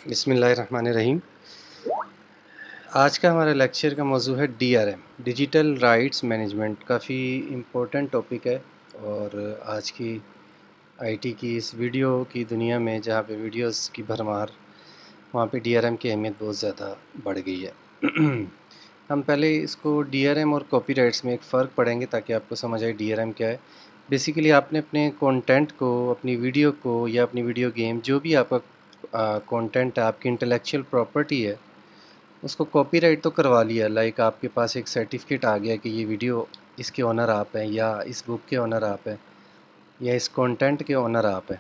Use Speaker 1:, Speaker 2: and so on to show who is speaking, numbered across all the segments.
Speaker 1: بسم اللہ الرحمن الرحیم۔ آج کا ہمارا لیکچر کا موضوع ہے DRM، ڈیجیٹل رائٹس مینجمنٹ۔ کافی امپورٹنٹ ٹاپک ہے، اور آج کی IT کی اس ویڈیو کی دنیا میں جہاں پہ ویڈیوز کی بھرمار، وہاں پہ DRM کی اہمیت بہت زیادہ بڑھ گئی ہے۔ ہم پہلے اس کو DRM اور کاپی رائٹس میں ایک فرق پڑھیں گے تاکہ آپ کو سمجھ آئے DRM کیا ہے۔ بیسیکلی آپ نے اپنے کانٹینٹ کو، اپنی ویڈیو کو یا اپنی ویڈیو گیم، جو بھی آپ کا کانٹینٹ ہے، آپ کی انٹلیکچوئل پراپرٹی ہے، اس کو کاپی رائٹ تو کروا لیا۔ لائک آپ کے پاس ایک سرٹیفکیٹ آ گیا کہ یہ ویڈیو اس کے اونر آپ ہیں، یا اس بک کے اونر آپ ہیں، یا اس کانٹینٹ کے اونر آپ ہیں۔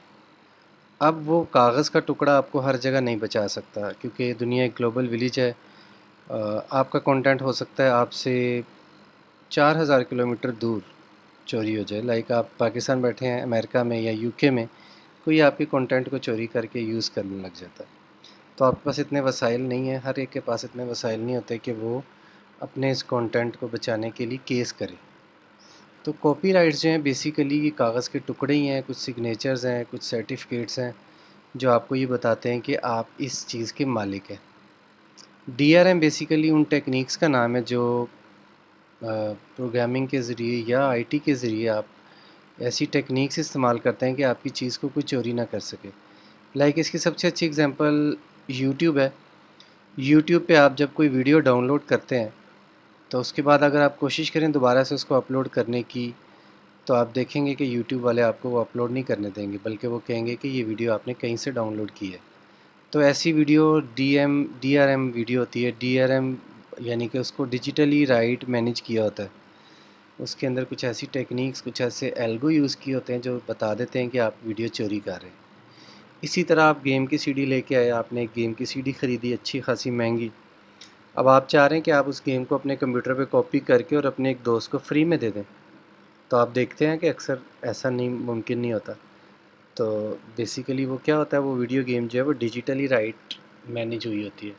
Speaker 1: اب وہ کاغذ کا ٹکڑا آپ کو ہر جگہ نہیں بچا سکتا، کیونکہ دنیا ایک گلوبل ولیج ہے۔ آپ کا کانٹینٹ ہو سکتا ہے آپ سے 4000 کلومیٹر دور چوری ہو جائے۔ لائک آپ پاکستان بیٹھے ہیں، امریکہ میں یا UK میں، کوئی آپ کے کانٹینٹ کو چوری کر کے یوز کرنے لگ جاتا ہے۔ تو آپ کے پاس اتنے وسائل نہیں ہیں، ہر ایک کے پاس اتنے وسائل نہیں ہوتے کہ وہ اپنے اس کانٹینٹ کو بچانے کے لیے کیس کرے۔ تو کاپی رائٹس جو ہیں بیسیکلی یہ کاغذ کے ٹکڑے ہی ہیں، کچھ سگنیچرز ہیں، کچھ سرٹیفکیٹس ہیں جو آپ کو یہ بتاتے ہیں کہ آپ اس چیز کے مالک ہیں۔ DRM بیسیکلی ان ٹیکنیکس کا نام ہے جو پروگرامنگ کے ذریعے یا IT کے ذریعے آپ ایسی ٹیکنیکس استعمال کرتے ہیں کہ آپ کی چیز کو کوئی چوری نہ کر سکے۔ لائک اس کی سب سے اچھی اگزامپل یوٹیوب ہے۔ یوٹیوب پہ آپ جب کوئی ویڈیو ڈاؤن لوڈ کرتے ہیں تو اس کے بعد اگر آپ کوشش کریں دوبارہ سے اس کو اپلوڈ کرنے کی، تو آپ دیکھیں گے کہ یوٹیوب والے آپ کو وہ اپلوڈ نہیں کرنے دیں گے، بلکہ وہ کہیں گے کہ یہ ویڈیو آپ نے کہیں سے ڈاؤن لوڈ کی ہے۔ تو ایسی ویڈیو DRM ویڈیو ہوتی ہے۔ DRM یعنی کہ اس کو ڈیجیٹلی رائٹ مینیج کیا ہوتا ہے۔ اس کے اندر کچھ ایسی ٹیکنیکس، کچھ ایسے الگو یوز کیے ہوتے ہیں جو بتا دیتے ہیں کہ آپ ویڈیو چوری کر رہے ہیں۔ اسی طرح آپ گیم کی CD لے کے آئے، آپ نے ایک گیم کی CD خریدی اچھی خاصی مہنگی۔ اب آپ چاہ رہے ہیں کہ آپ اس گیم کو اپنے کمپیوٹر پہ کاپی کر کے اور اپنے ایک دوست کو فری میں دے دیں، تو آپ دیکھتے ہیں کہ اکثر ایسا نہیں، ممکن نہیں ہوتا۔ تو بیسیکلی وہ کیا ہوتا ہے، وہ ویڈیو گیم جو ہے وہ ڈیجیٹلی رائٹ مینیج ہوئی ہوتی ہے۔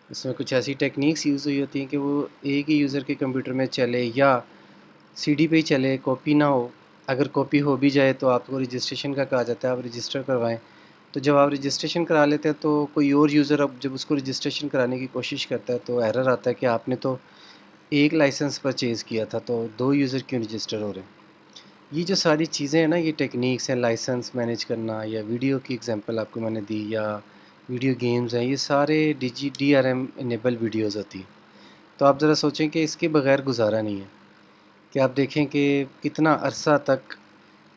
Speaker 1: اس میں کچھ ایسی ٹیکنیکس یوز ہوئی ہوتی ہیں کہ وہ ایک ہی یوزر کے کمپیوٹر میں چلے یا CD پہ ہی چلے، کاپی نہ ہو۔ اگر کاپی ہو بھی جائے تو آپ کو رجسٹریشن کا کہا جاتا ہے، آپ رجسٹر کروائیں۔ تو جب آپ رجسٹریشن کرا لیتے ہیں تو کوئی اور یوزر اب جب اس کو رجسٹریشن کرانے کی کوشش کرتا ہے تو ایرر آتا ہے کہ آپ نے تو ایک لائسنس پرچیز کیا تھا، تو 2 یوزر کیوں رجسٹر ہو رہے ہیں۔ یہ جو ساری چیزیں ہیں نا، یہ ٹیکنیکس ہیں، لائسنس مینیج کرنا، یا ویڈیو کی اگزامپل آپ کو میں نے دی، یا ویڈیو گیمز ہیں، یہ سارے DRM انیبل ویڈیوز ہوتی ہیں۔ تو آپ ذرا سوچیں کہ اس کے بغیر گزارا نہیں ہے، کہ آپ دیکھیں کہ کتنا عرصہ تک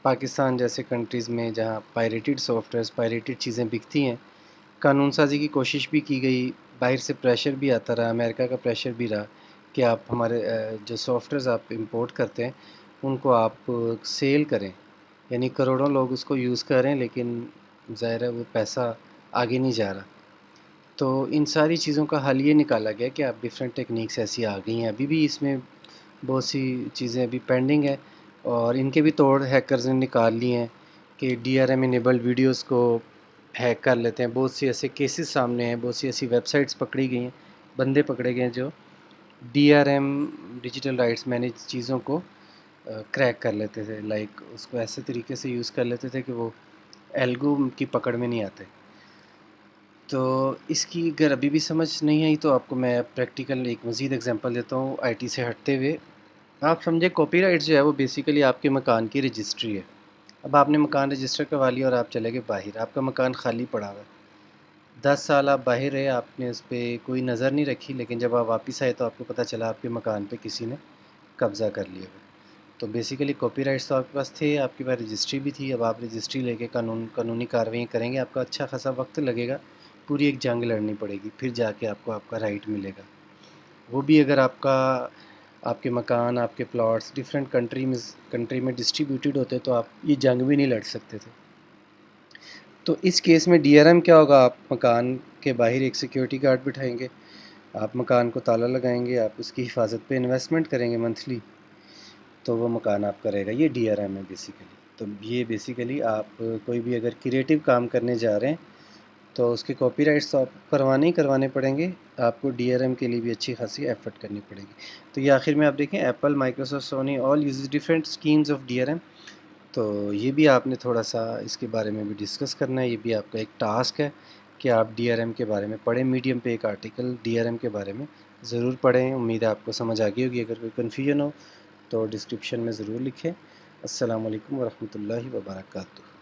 Speaker 1: پاکستان جیسے کنٹریز میں جہاں پائریٹڈ سافٹ ویئرز، پائریٹڈ چیزیں بکتی ہیں، قانون سازی کی کوشش بھی کی گئی، باہر سے پریشر بھی آتا رہا، امریکہ کا پریشر بھی رہا کہ آپ ہمارے جو سافٹ ویئرز آپ امپورٹ کرتے ہیں ان کو آپ سیل کریں، یعنی کروڑوں لوگ اس کو یوز کر رہے ہیں لیکن ظاہر ہے وہ پیسہ آگے نہیں جا رہا۔ تو ان ساری چیزوں کا حل یہ نکالا گیا کہ اب ڈفرینٹ ٹیکنیکس ایسی آ گئی ہیں، ابھی بھی اس میں بہت سی چیزیں ابھی پینڈنگ ہیں، اور ان کے بھی توڑ ہیکرز نے نکال لی ہیں کہ DRM انیبلڈ ویڈیوز کو ہیک کر لیتے ہیں۔ بہت سی ایسے کیسز سامنے ہیں، بہت سی ایسی ویب سائٹس پکڑی گئی ہیں، بندے پکڑے گئے ہیں جو DRM ڈیجیٹل رائٹس مینیج چیزوں کو کریک کر لیتے تھے۔ لائک اس کو ایسے طریقے سے یوز کر لیتے تھے کہ وہ ایلگو کی پکڑ میں نہیں آتے۔ تو اس کی اگر ابھی بھی سمجھ نہیں آئی تو آپ کو میں پریکٹیکل ایک مزید اگزامپل دیتا ہوں IT سے ہٹتے ہوئے۔ آپ سمجھے کاپی رائٹ جو ہے وہ بیسیکلی آپ کے مکان کی رجسٹری ہے۔ اب آپ نے مکان رجسٹر کروا لیا اور آپ چلے گئے باہر، آپ کا مکان خالی پڑا ہوا ہے۔ 10 سال آپ باہر رہے، آپ نے اس پہ کوئی نظر نہیں رکھی، لیکن جب آپ واپس آئے تو آپ کو پتہ چلا آپ کے مکان پہ کسی نے قبضہ کر لیا ہوا ہے۔ تو بیسیکلی کاپی رائٹس تو آپ کے پاس تھے، آپ کے پاس رجسٹری بھی تھی۔ اب آپ رجسٹری لے کے قانونی کارروائیاں کریں گے، آپ کا اچھا خاصا وقت لگے گا، پوری ایک جنگ لڑنی پڑے گی، پھر جا کے آپ کو آپ کا رائٹ ملے گا۔ وہ بھی اگر آپ کے مکان، آپ کے پلاٹس ڈفرینٹ کنٹری میں ڈسٹریبیوٹیڈ ہوتے تو آپ یہ جنگ بھی نہیں لڑ سکتے تھے۔ تو اس کیس میں DRM کیا ہوگا، آپ مکان کے باہر ایک سیکیورٹی گارڈ بٹھائیں گے، آپ مکان کو تالا لگائیں گے، آپ اس کی حفاظت پہ انویسٹمنٹ کریں گے منتھلی، تو وہ مکان آپ کا رہے گا۔ یہ DRM ہے بیسیکلی۔ تو یہ بیسیکلی آپ کوئی بھی اگر کریٹیو کام کرنے جا رہے ہیں تو اس کے کاپی رائٹس تو آپ کو کروانے ہی کروانے پڑیں گے، آپ کو DRM کے لیے بھی اچھی خاصی ایفرٹ کرنی پڑے گی۔ تو یہ آخر میں آپ دیکھیں، Apple, Microsoft, Sony all use different schemes of DRM۔ تو یہ بھی آپ نے تھوڑا سا اس کے بارے میں بھی ڈسکس کرنا ہے، یہ بھی آپ کا ایک ٹاسک ہے کہ آپ ڈی آر ایم کے بارے میں پڑھیں. میڈیم پہ ایک آرٹیکل ڈی آر ایم کے بارے میں ضرور پڑھیں. امید ہے آپ کو سمجھ آ گئی ہوگی. اگر کوئی کنفیوژن ہو تو ڈسکرپشن میں ضرور لکھیں. السلام علیکم ورحمۃ اللہ وبرکاتہ.